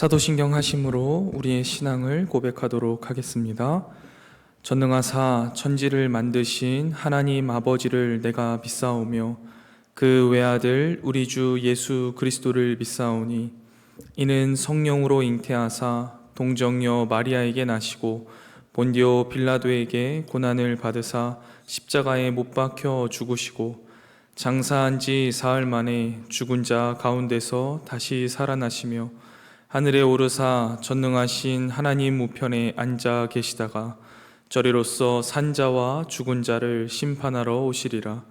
사도신경 하심으로 우리의 신앙을 고백하도록 하겠습니다. 전능하사 천지를 만드신 하나님 아버지를 내가 믿사오며 그 외아들 우리 주 예수 그리스도를 믿사오니 이는 성령으로 잉태하사 동정녀 마리아에게 나시고 본디오 빌라도에게 고난을 받으사 십자가에 못 박혀 죽으시고 장사한 지 사흘 만에 죽은 자 가운데서 다시 살아나시며 하늘에 오르사 전능하신 하나님 우편에 앉아 계시다가 저리로서 산자와 죽은 자를 심판하러 오시리라.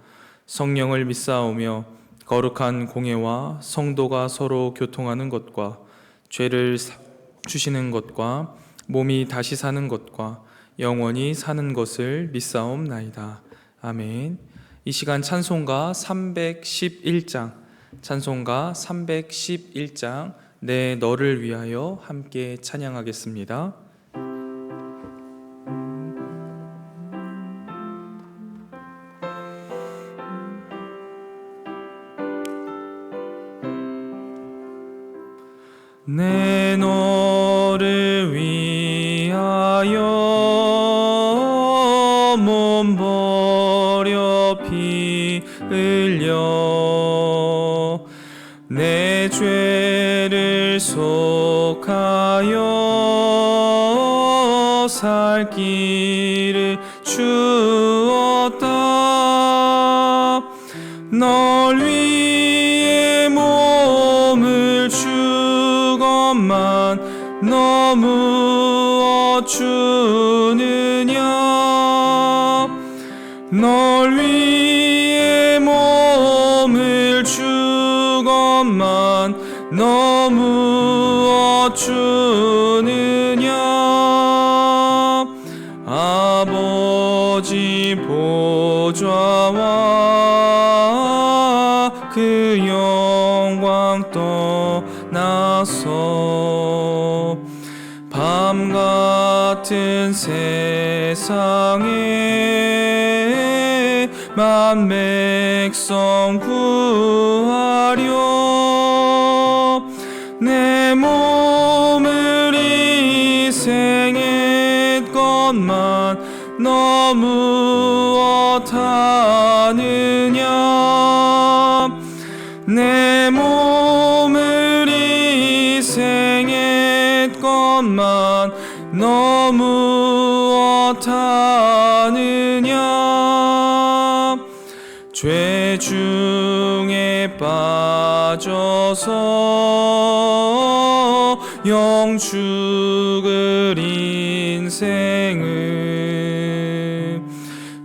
성령을 믿사오며 거룩한 공예와 성도가 서로 교통하는 것과 죄를 주시는 것과 몸이 다시 사는 것과 영원히 사는 것을 믿사옵나이다. 아멘. 이 시간 찬송가 311장 찬송가 311장 내 너를 위하여 함께 찬양하겠습니다. 내 너를 위하여 몸 버려 피 흘려 내 죄를 속하여 살 길을 주었다. 널 위해 몸을 주건만 너무 어쭈느냐. 널 위해 몸을 주건만 너무 어쭈느냐. 아버지 보좌와 그 영광 떠나서 밤 같은 세상에 만 백성 구하려 내 몸을 희생했건만 너무 어떠하느냐. 내 몸을 희생했건만 너무 어떠하느냐. 죄 중에 빠져서 영 죽을 인생을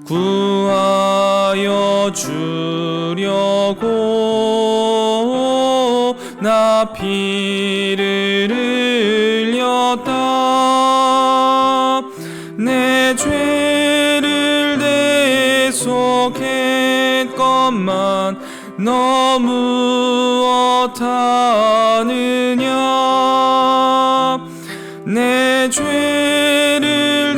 구하여 주려고 나 피를 흘렸다. 내 죄를 대속했건만 너무 어떠하느냐. 내 죄를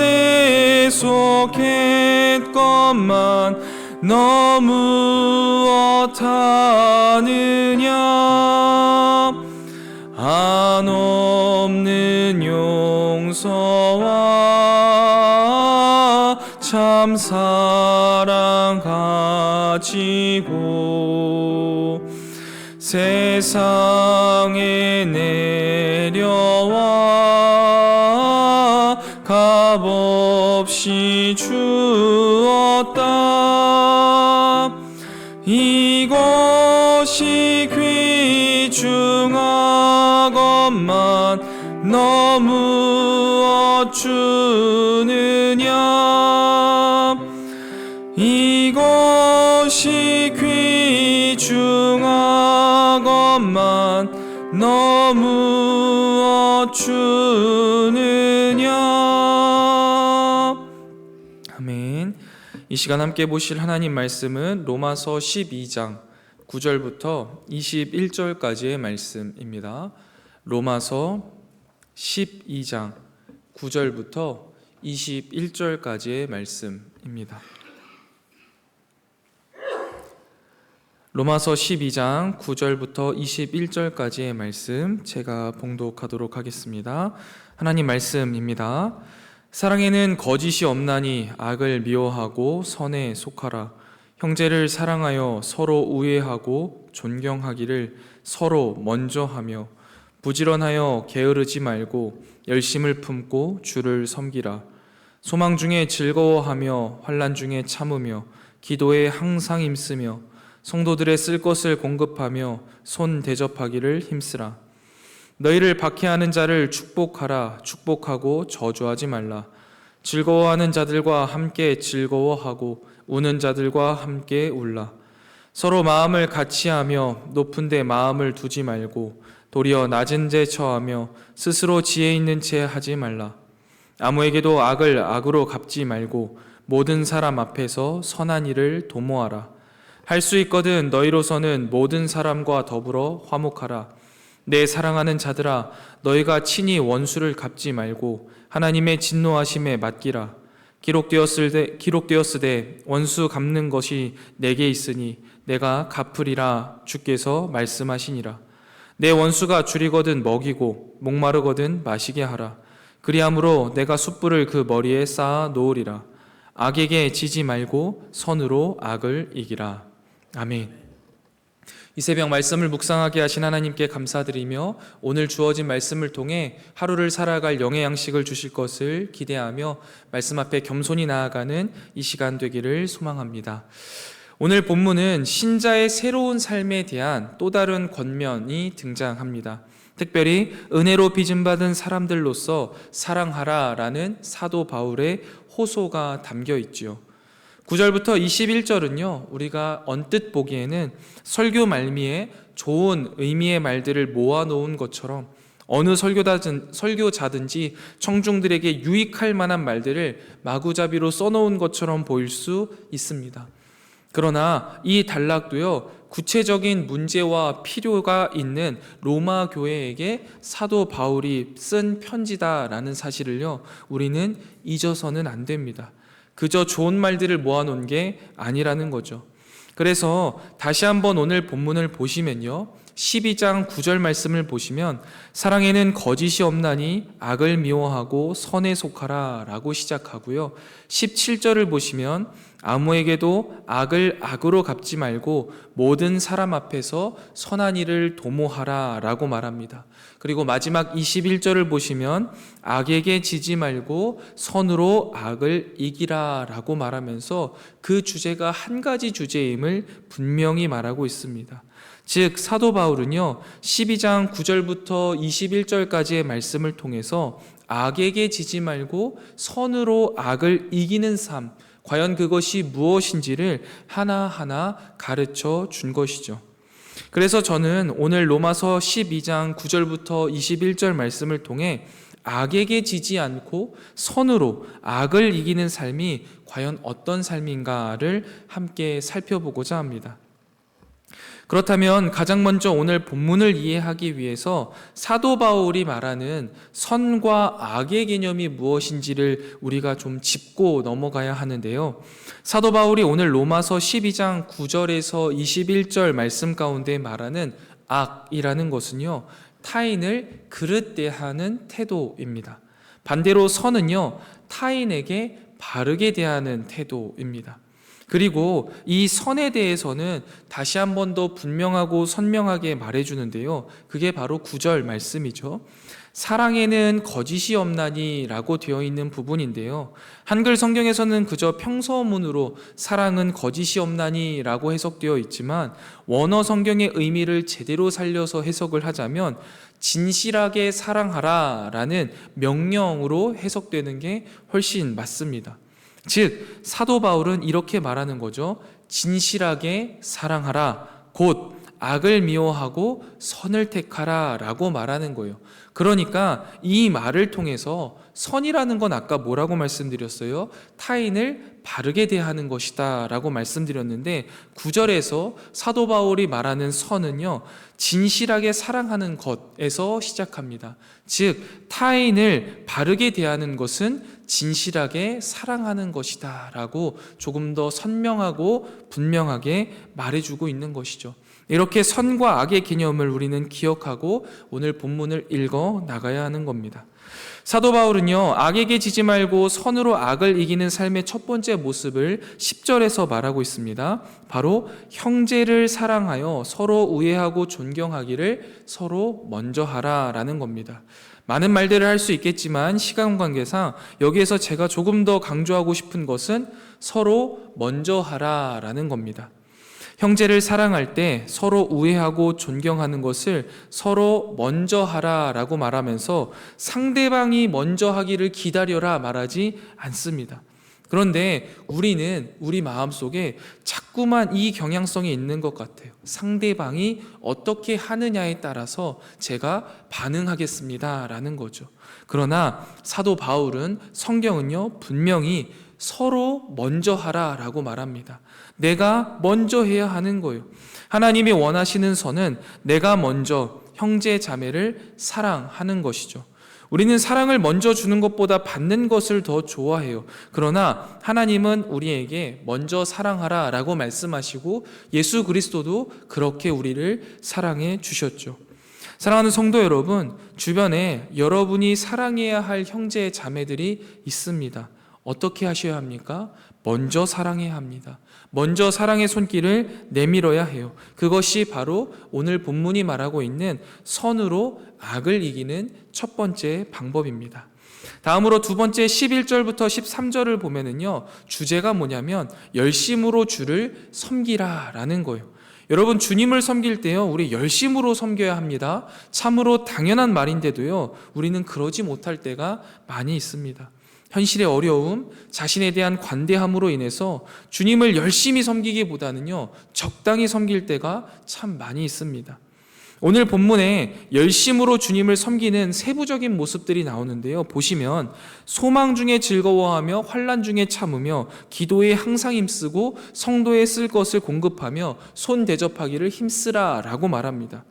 대속했건만 너무 어떠하느냐. 한없는 용서와 참 사랑 가지고 세상에 내려와 값없이 주었다. 이것이 귀중하건만 너무 어쭈느냐. 이것이 귀중하건만 너무 어쭈느냐. 아멘. 이 시간 함께 보실 하나님 말씀은 로마서 12장 9절부터 21절까지의 말씀입니다. 로마서 12장 9절부터 21절까지의 말씀입니다. 로마서 12장 9절부터 21절까지의 말씀 제가 봉독하도록 하겠습니다. 하나님 말씀입니다. 사랑에는 거짓이 없나니 악을 미워하고 선에 속하라. 형제를 사랑하여 서로 우애하고 존경하기를 서로 먼저 하며 부지런하여 게으르지 말고 열심을 품고 주를 섬기라. 소망 중에 즐거워하며 환난 중에 참으며 기도에 항상 힘쓰며 성도들의 쓸 것을 공급하며 손 대접하기를 힘쓰라. 너희를 박해하는 자를 축복하라. 축복하고 저주하지 말라. 즐거워하는 자들과 함께 즐거워하고 우는 자들과 함께 울라. 서로 마음을 같이하며 높은 데 마음을 두지 말고 도리어 낮은 데 처하며 스스로 지혜 있는 채 하지 말라. 아무에게도 악을 악으로 갚지 말고 모든 사람 앞에서 선한 일을 도모하라. 할 수 있거든 너희로서는 모든 사람과 더불어 화목하라. 내 사랑하는 자들아, 너희가 친히 원수를 갚지 말고 하나님의 진노하심에 맡기라. 기록되었으되 원수 갚는 것이 내게 있으니 내가 갚으리라 주께서 말씀하시니라. 내 원수가 줄이거든 먹이고 목마르거든 마시게 하라. 그리함으로 내가 숯불을 그 머리에 쌓아 놓으리라. 악에게 지지 말고 선으로 악을 이기라. 아멘. 이 새벽 말씀을 묵상하게 하신 하나님께 감사드리며 오늘 주어진 말씀을 통해 하루를 살아갈 영의 양식을 주실 것을 기대하며 말씀 앞에 겸손히 나아가는 이 시간 되기를 소망합니다. 오늘 본문은 신자의 새로운 삶에 대한 또 다른 권면이 등장합니다. 특별히 은혜로 빚음받은 사람들로서 사랑하라라는 사도 바울의 호소가 담겨 있지요. 9절부터 21절은요, 우리가 언뜻 보기에는 설교 말미에 좋은 의미의 말들을 모아놓은 것처럼 어느 설교자든지 청중들에게 유익할 만한 말들을 마구잡이로 써놓은 것처럼 보일 수 있습니다. 그러나 이 단락도요, 구체적인 문제와 필요가 있는 로마 교회에게 사도 바울이 쓴 편지다라는 사실을요, 우리는 잊어서는 안 됩니다. 그저 좋은 말들을 모아놓은 게 아니라는 거죠. 그래서 다시 한번 오늘 본문을 보시면요, 12장 9절 말씀을 보시면 사랑에는 거짓이 없나니 악을 미워하고 선에 속하라 라고 시작하고요, 17절을 보시면 아무에게도 악을 악으로 갚지 말고 모든 사람 앞에서 선한 일을 도모하라 라고 말합니다. 그리고 마지막 21절을 보시면 악에게 지지 말고 선으로 악을 이기라 라고 말하면서 그 주제가 한 가지 주제임을 분명히 말하고 있습니다. 즉 사도 바울은요, 12장 9절부터 21절까지의 말씀을 통해서 악에게 지지 말고 선으로 악을 이기는 삶, 과연 그것이 무엇인지를 하나하나 가르쳐 준 것이죠. 그래서 저는 오늘 로마서 12장 9절부터 21절 말씀을 통해 악에게 지지 않고 선으로 악을 이기는 삶이 과연 어떤 삶인가를 함께 살펴보고자 합니다. 그렇다면 가장 먼저 오늘 본문을 이해하기 위해서 사도 바울이 말하는 선과 악의 개념이 무엇인지를 우리가 좀 짚고 넘어가야 하는데요. 사도 바울이 오늘 로마서 12장 9절에서 21절 말씀 가운데 말하는 악이라는 것은요, 타인을 그릇대하는 태도입니다. 반대로 선은요, 타인에게 바르게 대하는 태도입니다. 그리고 이 선에 대해서는 다시 한 번 더 분명하고 선명하게 말해주는데요, 그게 바로 9절 말씀이죠. 사랑에는 거짓이 없나니 라고 되어 있는 부분인데요, 한글 성경에서는 그저 평서문으로 사랑은 거짓이 없나니 라고 해석되어 있지만 원어 성경의 의미를 제대로 살려서 해석을 하자면 진실하게 사랑하라 라는 명령으로 해석되는 게 훨씬 맞습니다. 즉 사도 바울은 이렇게 말하는 거죠. 진실하게 사랑하라, 곧 악을 미워하고 선을 택하라 라고 말하는 거예요. 그러니까 이 말을 통해서 선이라는 건 아까 뭐라고 말씀드렸어요? 타인을 바르게 대하는 것이다 라고 말씀드렸는데 9절에서 사도 바울이 말하는 선은요, 진실하게 사랑하는 것에서 시작합니다. 즉 타인을 바르게 대하는 것은 진실하게 사랑하는 것이다 라고 조금 더 선명하고 분명하게 말해주고 있는 것이죠. 이렇게 선과 악의 개념을 우리는 기억하고 오늘 본문을 읽어 나가야 하는 겁니다. 사도 바울은요, 악에게 지지 말고 선으로 악을 이기는 삶의 첫 번째 모습을 10절에서 말하고 있습니다. 바로 형제를 사랑하여 서로 우애하고 존경하기를 서로 먼저 하라라는 겁니다. 많은 말들을 할 수 있겠지만 시간 관계상 여기에서 제가 조금 더 강조하고 싶은 것은 서로 먼저 하라라는 겁니다. 형제를 사랑할 때 서로 우애하고 존경하는 것을 서로 먼저 하라라고 말하면서 상대방이 먼저 하기를 기다려라 말하지 않습니다. 그런데 우리는 우리 마음속에 자꾸만 이 경향성이 있는 것 같아요. 상대방이 어떻게 하느냐에 따라서 제가 반응하겠습니다 라는 거죠. 그러나 사도 바울은, 성경은요, 분명히 서로 먼저 하라라고 말합니다. 내가 먼저 해야 하는 거예요. 하나님이 원하시는 선은 내가 먼저 형제 자매를 사랑하는 것이죠. 우리는 사랑을 먼저 주는 것보다 받는 것을 더 좋아해요. 그러나 하나님은 우리에게 먼저 사랑하라 라고 말씀하시고 예수 그리스도도 그렇게 우리를 사랑해 주셨죠. 사랑하는 성도 여러분, 주변에 여러분이 사랑해야 할 형제 자매들이 있습니다. 어떻게 하셔야 합니까? 먼저 사랑해야 합니다. 먼저 사랑의 손길을 내밀어야 해요. 그것이 바로 오늘 본문이 말하고 있는 선으로 악을 이기는 첫 번째 방법입니다. 다음으로 두 번째 11절부터 13절을 보면은요, 주제가 뭐냐면 열심으로 주를 섬기라 라는 거예요. 여러분, 주님을 섬길 때요, 우리 열심으로 섬겨야 합니다. 참으로 당연한 말인데도요, 우리는 그러지 못할 때가 많이 있습니다. 현실의 어려움, 자신에 대한 관대함으로 인해서 주님을 열심히 섬기기보다는요, 적당히 섬길 때가 참 많이 있습니다. 오늘 본문에 열심으로 주님을 섬기는 세부적인 모습들이 나오는데요. 보시면 소망 중에 즐거워하며 환난 중에 참으며 기도에 항상 힘쓰고 성도에 쓸 것을 공급하며 손 대접하기를 힘쓰라 라고 말합니다.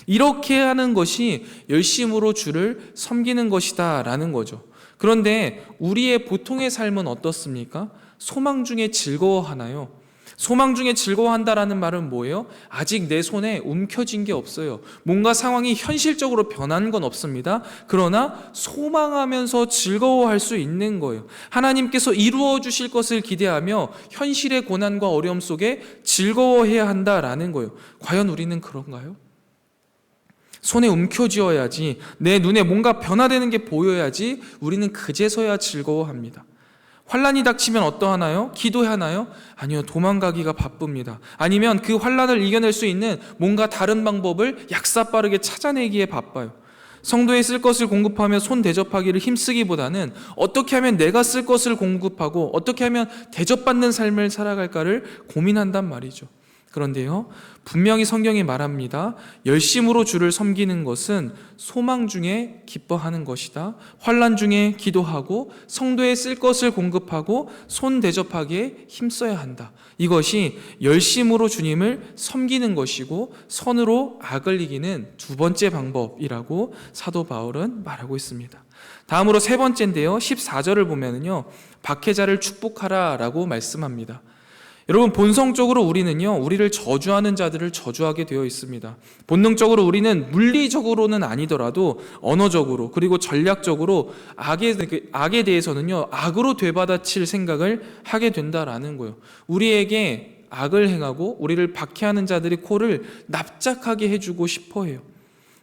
이렇게 하는 것이 열심으로 주를 섬기는 것이다 라는 거죠. 그런데 우리의 보통의 삶은 어떻습니까? 소망 중에 즐거워하나요? 소망 중에 즐거워한다라는 말은 뭐예요? 아직 내 손에 움켜쥔 게 없어요. 뭔가 상황이 현실적으로 변한 건 없습니다. 그러나 소망하면서 즐거워할 수 있는 거예요. 하나님께서 이루어 주실 것을 기대하며 현실의 고난과 어려움 속에 즐거워해야 한다라는 거예요. 과연 우리는 그런가요? 손에 움켜쥐어야지, 내 눈에 뭔가 변화되는 게 보여야지 우리는 그제서야 즐거워합니다. 환난이 닥치면 어떠하나요? 기도하나요? 아니요, 도망가기가 바쁩니다. 아니면 그 환난을 이겨낼 수 있는 뭔가 다른 방법을 약사빠르게 찾아내기에 바빠요. 성도에 쓸 것을 공급하며 손 대접하기를 힘쓰기보다는 어떻게 하면 내가 쓸 것을 공급하고 어떻게 하면 대접받는 삶을 살아갈까를 고민한단 말이죠. 그런데요, 분명히 성경이 말합니다. 열심으로 주를 섬기는 것은 소망 중에 기뻐하는 것이다. 환난 중에 기도하고 성도에 쓸 것을 공급하고 손 대접하기에 힘써야 한다. 이것이 열심으로 주님을 섬기는 것이고 선으로 악을 이기는 두 번째 방법이라고 사도 바울은 말하고 있습니다. 다음으로 세 번째인데요, 14절을 보면은요, 박해자를 축복하라 라고 말씀합니다. 여러분, 본성적으로 우리는요, 우리를 저주하는 자들을 저주하게 되어 있습니다. 본능적으로 우리는 물리적으로는 아니더라도 언어적으로 그리고 전략적으로 악에 대해서는요, 악으로 되받아칠 생각을 하게 된다라는 거예요. 우리에게 악을 행하고 우리를 박해하는 자들의 코를 납작하게 해주고 싶어 해요.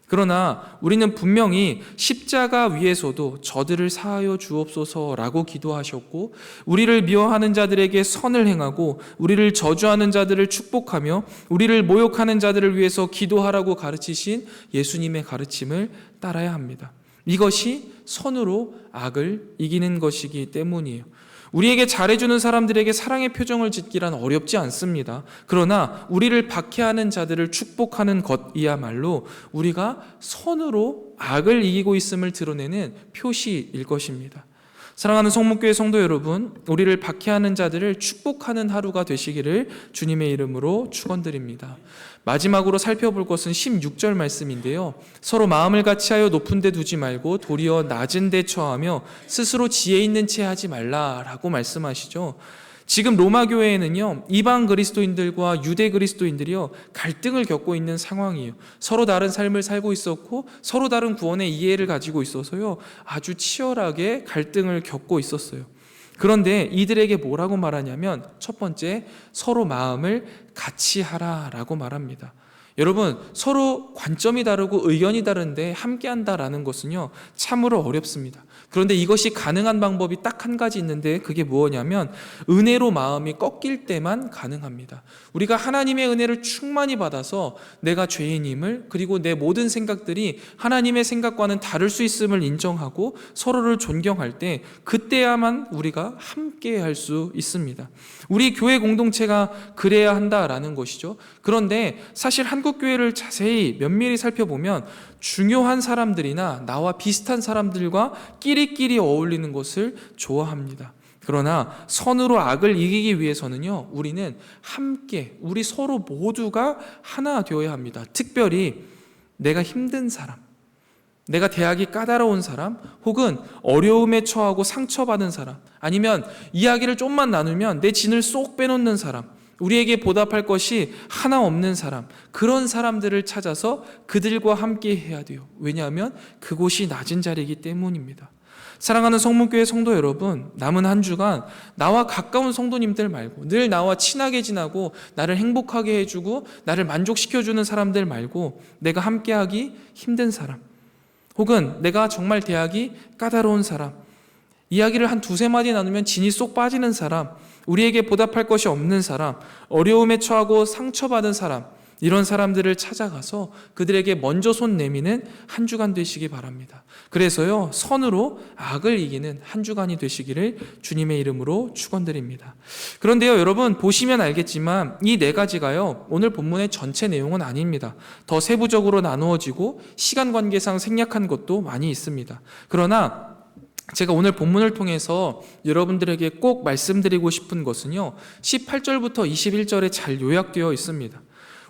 그러나 우리는 분명히 십자가 위에서도 저들을 사하여 주옵소서라고 기도하셨고, 우리를 미워하는 자들에게 선을 행하고 우리를 저주하는 자들을 축복하며 우리를 모욕하는 자들을 위해서 기도하라고 가르치신 예수님의 가르침을 따라야 합니다. 이것이 선으로 악을 이기는 것이기 때문이에요. 우리에게 잘해주는 사람들에게 사랑의 표정을 짓기란 어렵지 않습니다. 그러나 우리를 박해하는 자들을 축복하는 것이야말로 우리가 선으로 악을 이기고 있음을 드러내는 표시일 것입니다. 사랑하는 성목교회 성도 여러분, 우리를 박해하는 자들을 축복하는 하루가 되시기를 주님의 이름으로 축원드립니다. 마지막으로 살펴볼 것은 16절 말씀인데요. 서로 마음을 같이하여 높은 데 두지 말고 도리어 낮은 데 처하며 스스로 지혜 있는 채 하지 말라라고 말씀하시죠. 지금 로마 교회에는요, 이방 그리스도인들과 유대 그리스도인들이요, 갈등을 겪고 있는 상황이에요. 서로 다른 삶을 살고 있었고 서로 다른 구원의 이해를 가지고 있어서요, 아주 치열하게 갈등을 겪고 있었어요. 그런데 이들에게 뭐라고 말하냐면, 첫 번째, 서로 마음을 같이 하라라고 말합니다. 여러분, 서로 관점이 다르고 의견이 다른데 함께 한다라는 것은요, 참으로 어렵습니다. 그런데 이것이 가능한 방법이 딱 한 가지 있는데, 그게 뭐냐면 은혜로 마음이 꺾일 때만 가능합니다. 우리가 하나님의 은혜를 충만히 받아서 내가 죄인임을, 그리고 내 모든 생각들이 하나님의 생각과는 다를 수 있음을 인정하고 서로를 존경할 때, 그때야만 우리가 함께 할 수 있습니다. 우리 교회 공동체가 그래야 한다라는 것이죠. 그런데 사실 한국 교회를 자세히 면밀히 살펴보면 중요한 사람들이나 나와 비슷한 사람들과 끼리끼리 어울리는 것을 좋아합니다. 그러나 선으로 악을 이기기 위해서는요, 우리는 함께, 우리 서로 모두가 하나 되어야 합니다. 특별히 내가 힘든 사람, 내가 대하기 까다로운 사람, 혹은 어려움에 처하고 상처받은 사람, 아니면 이야기를 좀만 나누면 내 진을 쏙 빼놓는 사람, 우리에게 보답할 것이 하나 없는 사람, 그런 사람들을 찾아서 그들과 함께 해야 돼요. 왜냐하면 그곳이 낮은 자리이기 때문입니다. 사랑하는 성문교회 성도 여러분, 남은 한 주간 나와 가까운 성도님들 말고, 늘 나와 친하게 지나고 나를 행복하게 해주고 나를 만족시켜주는 사람들 말고, 내가 함께하기 힘든 사람, 혹은 내가 정말 대하기 까다로운 사람, 이야기를 한 두세 마디 나누면 진이 쏙 빠지는 사람, 우리에게 보답할 것이 없는 사람, 어려움에 처하고 상처받은 사람, 이런 사람들을 찾아가서 그들에게 먼저 손 내미는 한 주간 되시기 바랍니다. 그래서요, 선으로 악을 이기는 한 주간이 되시기를 주님의 이름으로 축원드립니다. 그런데요, 여러분 보시면 알겠지만 이 네 가지가요, 오늘 본문의 전체 내용은 아닙니다. 더 세부적으로 나누어지고 시간 관계상 생략한 것도 많이 있습니다. 그러나 제가 오늘 본문을 통해서 여러분들에게 꼭 말씀드리고 싶은 것은요, 18절부터 21절에 잘 요약되어 있습니다.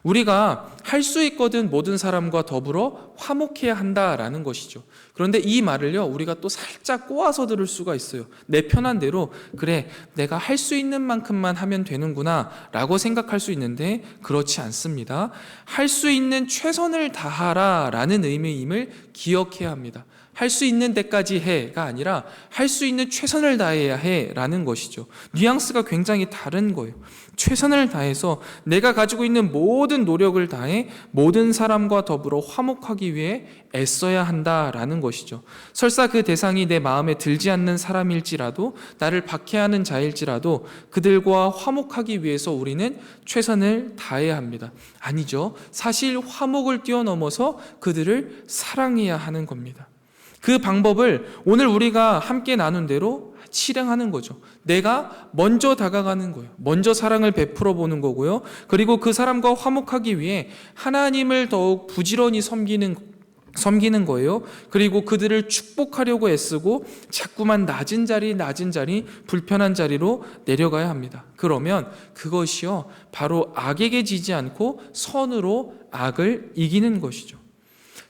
우리가 할 수 있거든 모든 사람과 더불어 화목해야 한다라는 것이죠. 그런데 이 말을요, 우리가 또 살짝 꼬아서 들을 수가 있어요. 내 편한 대로, 그래, 내가 할 수 있는 만큼만 하면 되는구나 라고 생각할 수 있는데, 그렇지 않습니다. 할 수 있는 최선을 다하라 라는 의미임을 기억해야 합니다. 할 수 있는 데까지 해가 아니라 할 수 있는 최선을 다해야 해라는 것이죠. 뉘앙스가 굉장히 다른 거예요. 최선을 다해서 내가 가지고 있는 모든 노력을 다해 모든 사람과 더불어 화목하기 위해 애써야 한다라는 것이죠. 설사 그 대상이 내 마음에 들지 않는 사람일지라도, 나를 박해하는 자일지라도 그들과 화목하기 위해서 우리는 최선을 다해야 합니다. 아니죠. 사실 화목을 뛰어넘어서 그들을 사랑해야 하는 겁니다. 그 방법을 오늘 우리가 함께 나눈 대로 실행하는 거죠. 내가 먼저 다가가는 거예요. 먼저 사랑을 베풀어 보는 거고요. 그리고 그 사람과 화목하기 위해 하나님을 더욱 부지런히 섬기는 거예요. 그리고 그들을 축복하려고 애쓰고 자꾸만 낮은 자리, 불편한 자리로 내려가야 합니다. 그러면 그것이요, 바로 악에게 지지 않고 선으로 악을 이기는 것이죠.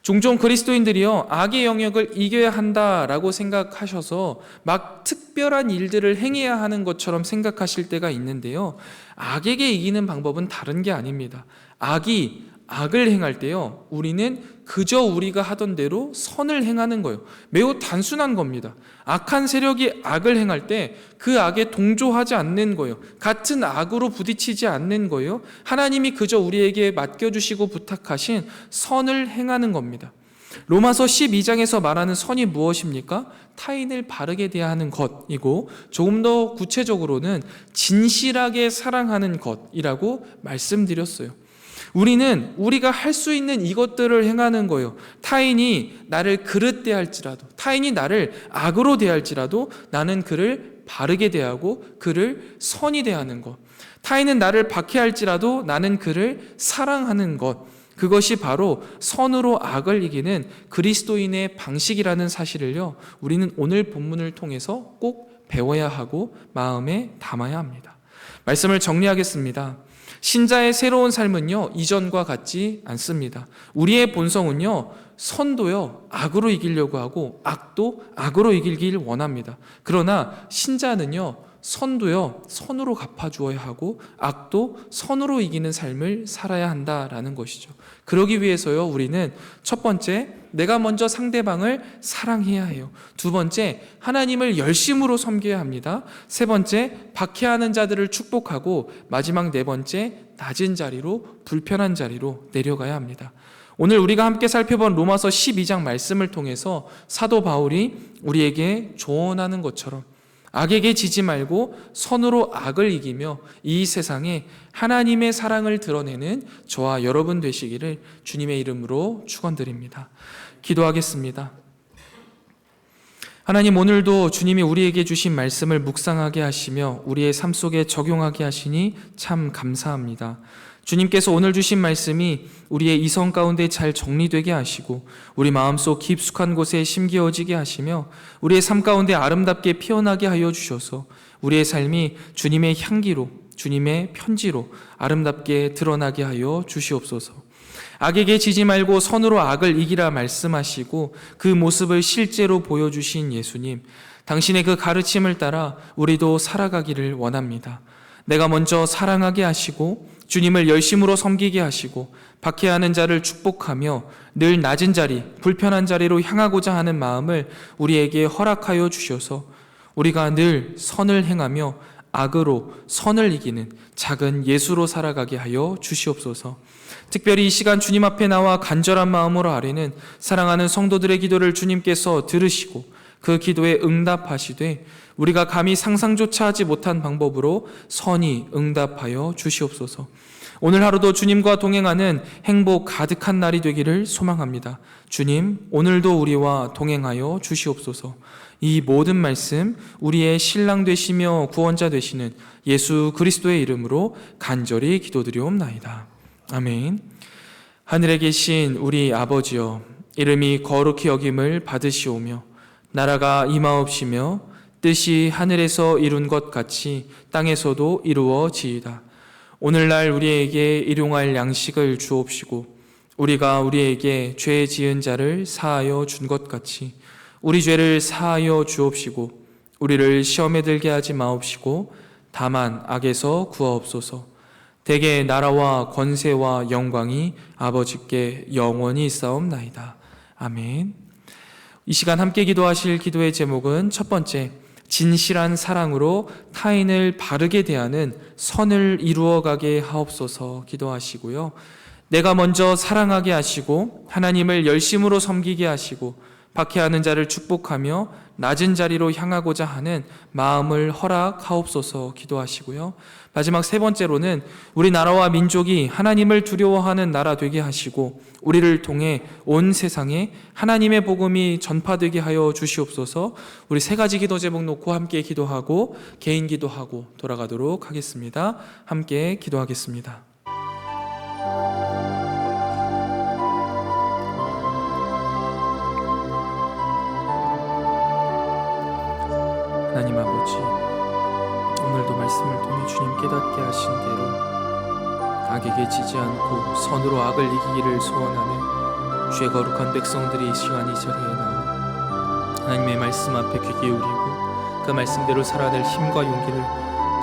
종종 그리스도인들이요, 악의 영역을 이겨야 한다라고 생각하셔서 막 특별한 일들을 행해야 하는 것처럼 생각하실 때가 있는데요, 악에게 이기는 방법은 다른 게 아닙니다. 악이 악을 행할 때요, 우리는 그저 우리가 하던 대로 선을 행하는 거예요. 매우 단순한 겁니다. 악한 세력이 악을 행할 때 그 악에 동조하지 않는 거예요. 같은 악으로 부딪히지 않는 거예요. 하나님이 그저 우리에게 맡겨주시고 부탁하신 선을 행하는 겁니다. 로마서 12장에서 말하는 선이 무엇입니까? 타인을 바르게 대하는 것이고, 조금 더 구체적으로는 진실하게 사랑하는 것이라고 말씀드렸어요. 우리는 우리가 할 수 있는 이것들을 행하는 거예요. 타인이 나를 그릇 대할지라도, 타인이 나를 악으로 대할지라도 나는 그를 바르게 대하고 그를 선히 대하는 것, 타인은 나를 박해할지라도 나는 그를 사랑하는 것, 그것이 바로 선으로 악을 이기는 그리스도인의 방식이라는 사실을요, 우리는 오늘 본문을 통해서 꼭 배워야 하고 마음에 담아야 합니다. 말씀을 정리하겠습니다. 신자의 새로운 삶은요, 이전과 같지 않습니다. 우리의 본성은요, 선도요, 악으로 이기려고 하고 악도 악으로 이기길 원합니다. 그러나 신자는요, 선도요, 선으로 갚아주어야 하고 악도 선으로 이기는 삶을 살아야 한다라는 것이죠. 그러기 위해서요, 우리는 첫 번째, 내가 먼저 상대방을 사랑해야 해요. 두 번째, 하나님을 열심으로 섬겨야 합니다. 세 번째, 박해하는 자들을 축복하고, 마지막 네 번째, 낮은 자리로, 불편한 자리로 내려가야 합니다. 오늘 우리가 함께 살펴본 로마서 12장 말씀을 통해서 사도 바울이 우리에게 조언하는 것처럼 악에게 지지 말고 선으로 악을 이기며 이 세상에 하나님의 사랑을 드러내는 저와 여러분 되시기를 주님의 이름으로 축원드립니다. 기도하겠습니다. 하나님, 오늘도 주님이 우리에게 주신 말씀을 묵상하게 하시며 우리의 삶 속에 적용하게 하시니 참 감사합니다. 주님께서 오늘 주신 말씀이 우리의 이성 가운데 잘 정리되게 하시고 우리 마음속 깊숙한 곳에 심기어지게 하시며 우리의 삶 가운데 아름답게 피어나게 하여 주셔서 우리의 삶이 주님의 향기로, 주님의 편지로 아름답게 드러나게 하여 주시옵소서. 악에게 지지 말고 선으로 악을 이기라 말씀하시고 그 모습을 실제로 보여주신 예수님, 당신의 그 가르침을 따라 우리도 살아가기를 원합니다. 내가 먼저 사랑하게 하시고 주님을 열심으로 섬기게 하시고 박해하는 자를 축복하며 늘 낮은 자리, 불편한 자리로 향하고자 하는 마음을 우리에게 허락하여 주셔서 우리가 늘 선을 행하며 악으로 선을 이기는 작은 예수로 살아가게 하여 주시옵소서. 특별히 이 시간 주님 앞에 나와 간절한 마음으로 아뢰는 사랑하는 성도들의 기도를 주님께서 들으시고 그 기도에 응답하시되 우리가 감히 상상조차 하지 못한 방법으로 선히 응답하여 주시옵소서. 오늘 하루도 주님과 동행하는 행복 가득한 날이 되기를 소망합니다. 주님, 오늘도 우리와 동행하여 주시옵소서. 이 모든 말씀 우리의 신랑 되시며 구원자 되시는 예수 그리스도의 이름으로 간절히 기도드리옵나이다. 아멘. 하늘에 계신 우리 아버지여, 이름이 거룩히 여김을 받으시오며 나라가 임하옵시며 뜻이 하늘에서 이룬 것 같이 땅에서도 이루어지이다. 오늘날 우리에게 일용할 양식을 주옵시고 우리가 우리에게 죄 지은 자를 사하여 준 것 같이 우리 죄를 사하여 주옵시고 우리를 시험에 들게 하지 마옵시고 다만 악에서 구하옵소서. 대개 나라와 권세와 영광이 아버지께 영원히 있사옵나이다. 아멘. 이 시간 함께 기도하실 기도의 제목은 첫 번째, 진실한 사랑으로 타인을 바르게 대하는 선을 이루어가게 하옵소서 기도하시고요. 내가 먼저 사랑하게 하시고 하나님을 열심으로 섬기게 하시고 박해하는 자를 축복하며 낮은 자리로 향하고자 하는 마음을 허락하옵소서 기도하시고요. 마지막 세 번째로는 우리 나라와 민족이 하나님을 두려워하는 나라 되게 하시고 우리를 통해 온 세상에 하나님의 복음이 전파되게 하여 주시옵소서. 우리 세 가지 기도 제목 놓고 함께 기도하고 개인 기도하고 돌아가도록 하겠습니다. 함께 기도하겠습니다. 하나님 아버지, 오늘도 말씀을 통해 주님 깨닫게 하신 대로 악에게 지지 않고 선으로 악을 이기기를 소원하는 죄 거룩한 백성들이 이 시간 이 자리에 나와 하나님의 말씀 앞에 귀 기울이고 그 말씀대로 살아낼 힘과 용기를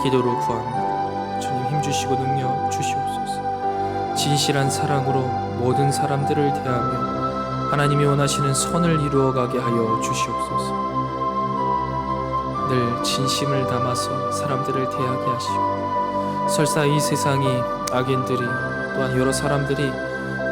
기도로 구합니다. 주님 힘주시고 능력 주시옵소서. 진실한 사랑으로 모든 사람들을 대하며 하나님이 원하시는 선을 이루어가게 하여 주시옵소서. 늘 진심을 담아서 사람들을 대하게 하시고 설사 이 세상이 악인들이 또한 여러 사람들이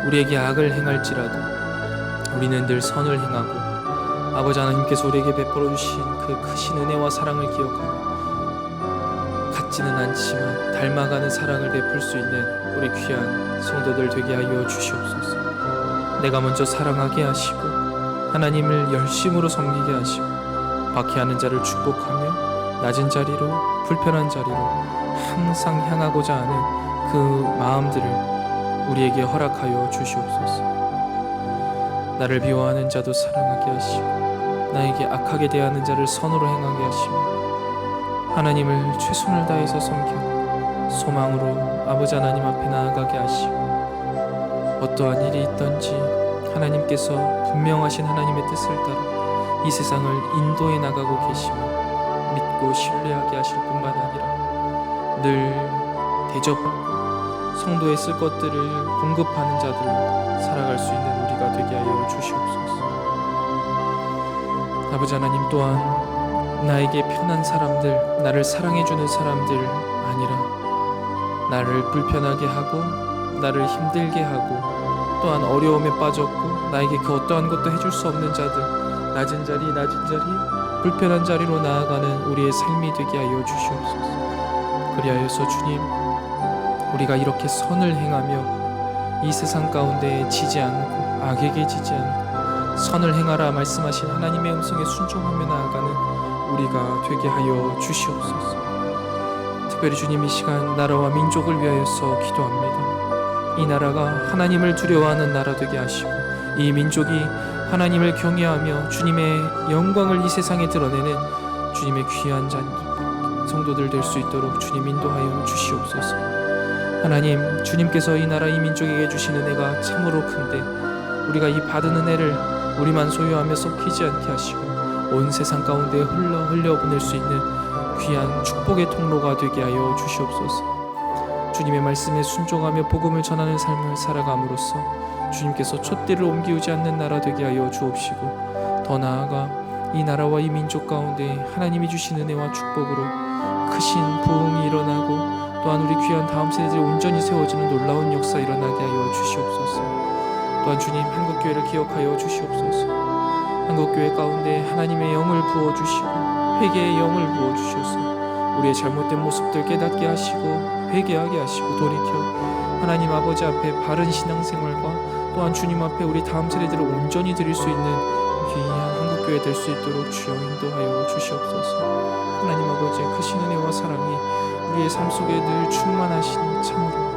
우리에게 악을 행할지라도 우리는 늘 선을 행하고 아버지 하나님께서 우리에게 베풀어 주신 그 크신 은혜와 사랑을 기억하며 같지는 않지만 닮아가는 사랑을 베풀 수 있는 우리 귀한 성도들 되게 하여 주시옵소서. 내가 먼저 사랑하게 하시고 하나님을 열심으로 섬기게 하시고 박해하는 자를 축복하며 낮은 자리로, 불편한 자리로 항상 향하고자 하는 그 마음들을 우리에게 허락하여 주시옵소서. 나를 미워하는 자도 사랑하게 하시고 나에게 악하게 대하는 자를 선으로 행하게 하시며 하나님을 최선을 다해서 섬겨 소망으로 아버지 하나님 앞에 나아가게 하시고 어떠한 일이 있든지 하나님께서 분명하신 하나님의 뜻을 따라 이 세상을 인도해 나가고 계시며 믿고 신뢰하게 하실 뿐만 아니라 늘 대접하고 성도에 쓸 것들을 공급하는 자들로 살아갈 수 있는 우리가 되게 하여 주시옵소서. 아버지 하나님 또한 나에게 편한 사람들, 나를 사랑해주는 사람들 아니라 나를 불편하게 하고 나를 힘들게 하고 또한 어려움에 빠졌고 나에게 그 어떠한 것도 해줄 수 없는 자들, 낮은 자리 불편한 자리로 나아가는 우리의 삶이 되게 하여 주시옵소서. 그리하여서 주님, 우리가 이렇게 선을 행하며 이 세상 가운데 지지 않고 악에게 지지 않고 선을 행하라 말씀하신 하나님의 음성에 순종하며 나아가는 우리가 되게 하여 주시옵소서. 특별히 주님, 이 시간 나라와 민족을 위하여서 기도합니다. 이 나라가 하나님을 두려워하는 나라 되게 하시고 이 민족이 하나님을 경외하며 주님의 영광을 이 세상에 드러내는 주님의 귀한 성도들 될 수 있도록 주님 인도하여 주시옵소서. 하나님, 주님께서 이 나라 이 민족에게 주신 은혜가 참으로 큰데 우리가 이 받은 은혜를 우리만 소유하며 썩히지 않게 하시고 온 세상 가운데 흘려 보낼 수 있는 귀한 축복의 통로가 되게 하여 주시옵소서. 주님의 말씀에 순종하며 복음을 전하는 삶을 살아감으로써 주님께서 촛대를 옮기우지 않는 나라 되게 하여 주옵시고 더 나아가 이 나라와 이 민족 가운데 하나님이 주신 은혜와 축복으로 크신 부흥이 일어나고 또한 우리 귀한 다음 세대들이 온전히 세워지는 놀라운 역사 일어나게 하여 주시옵소서. 또한 주님, 한국교회를 기억하여 주시옵소서. 한국교회 가운데 하나님의 영을 부어주시고 회개의 영을 부어주셔서 우리의 잘못된 모습들 깨닫게 하시고 회개하게 하시고 돌이켜 하나님 아버지 앞에 바른 신앙생활과 또한 주님 앞에 우리 다음 세대들을 온전히 드릴 수 있는 귀한 한국교회 될 수 있도록 주여 인도하여 주시옵소서. 하나님 아버지의 크신 은혜와 사랑이 우리의 삶 속에 늘 충만하시니 참으로